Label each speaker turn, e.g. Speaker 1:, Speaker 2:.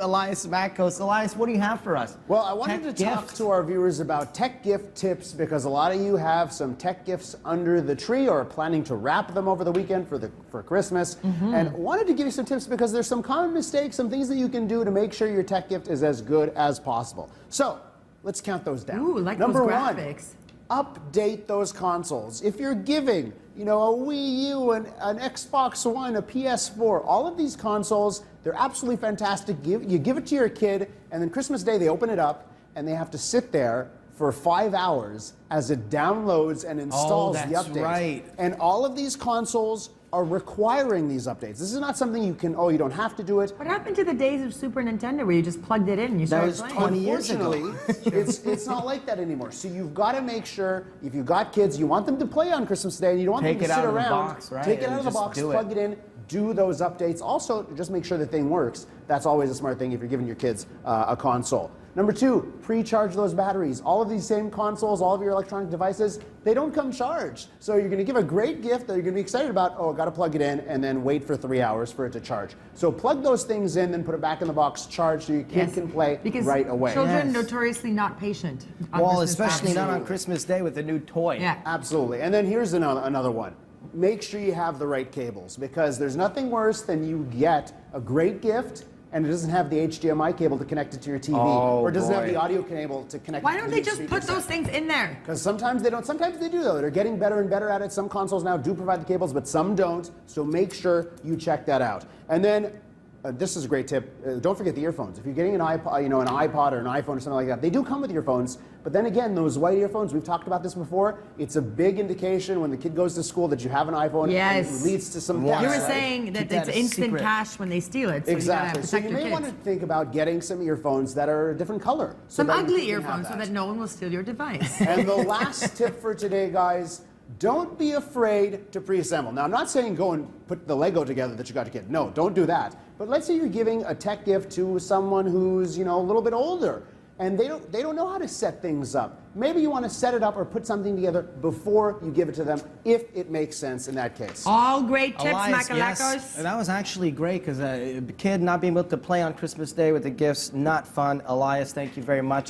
Speaker 1: Elias Makos. Elias, what do you have for us?
Speaker 2: Well, I wanted to talk to our viewers about tech gift tips because a lot of you have some tech gifts under the tree or are planning to wrap them over the weekend for Christmas. And wanted to give you some tips because there's some common mistakes, some things that you can do to make sure your tech gift is as good as possible. So let's count those down.
Speaker 3: Ooh, like
Speaker 2: Number
Speaker 3: those graphics.
Speaker 2: Update those consoles. If you're giving, a Wii U, an Xbox One, a PS4, all of these consoles, they're absolutely fantastic. You give it to your kid, and then Christmas Day they open it up, and they have to sit there for 5 hours as it downloads and installs the update.
Speaker 1: Right.
Speaker 2: And all of these consoles are requiring these updates. This is not something you can, you don't have to do it.
Speaker 3: What happened to the days of Super Nintendo where you just plugged it in and you
Speaker 1: That
Speaker 3: started
Speaker 1: was
Speaker 3: playing?
Speaker 1: 20 years ago.
Speaker 2: Unfortunately, it's not like that anymore. So you've got to make sure, if you've got kids, you want them to play on Christmas Day, and you don't want them to sit around.
Speaker 1: Take it out of the box, right?
Speaker 2: Take it out of the box, plug it in, do those updates. Also, just make sure the thing works. That's always a smart thing if you're giving your kids a console. Number 2, pre-charge those batteries. All of these same consoles, all of your electronic devices, they don't come charged. So you're going to give a great gift that you're going to be excited about. Oh, I've got to plug it in, and then wait for 3 hours for it to charge. So plug those things in, then put it back in the box, charge, so your kid can play right away.
Speaker 3: Children notoriously not patient.
Speaker 1: Well, especially not on Christmas Day with a new toy.
Speaker 3: Yeah.
Speaker 2: Absolutely. And then here's another one. Make sure you have the right cables, because there's nothing worse than you get a great gift and it doesn't have the HDMI cable to connect it to your TV, or it doesn't have the audio cable to connect it to
Speaker 3: Why don't they just put those things in there?
Speaker 2: Because sometimes they don't. Sometimes they do, though. They're getting better and better at it. Some consoles now do provide the cables, but some don't. So make sure you check that out. And then this is a great tip. Don't forget the earphones. If you're getting an iPod, an iPod or an iPhone or something like that, they do come with earphones. But then again, those white earphones, we've talked about this before, it's a big indication when the kid goes to school that you have an iPhone.
Speaker 3: Yes.
Speaker 2: And it leads to some
Speaker 3: You
Speaker 2: theft,
Speaker 3: were
Speaker 2: right?
Speaker 3: saying that it's instant cash when they steal it. So
Speaker 2: Exactly.
Speaker 3: You
Speaker 2: So
Speaker 3: gotta
Speaker 2: you may want to think about getting some earphones that are a different color.
Speaker 3: some ugly earphones so that no one will steal your device.
Speaker 2: And the last tip for today, guys, don't be afraid to preassemble. Now, I'm not saying go and put the Lego together that you got your kid. No, don't do that. But let's say you're giving a tech gift to someone who's, a little bit older, and they don't know how to set things up. Maybe you want to set it up or put something together before you give it to them, if it makes sense in that case.
Speaker 3: All great tips,
Speaker 1: Elias,
Speaker 3: Makalakos.
Speaker 1: yes, that was actually great, because a kid not being able to play on Christmas Day with the gifts, not fun. Elias, thank you very much.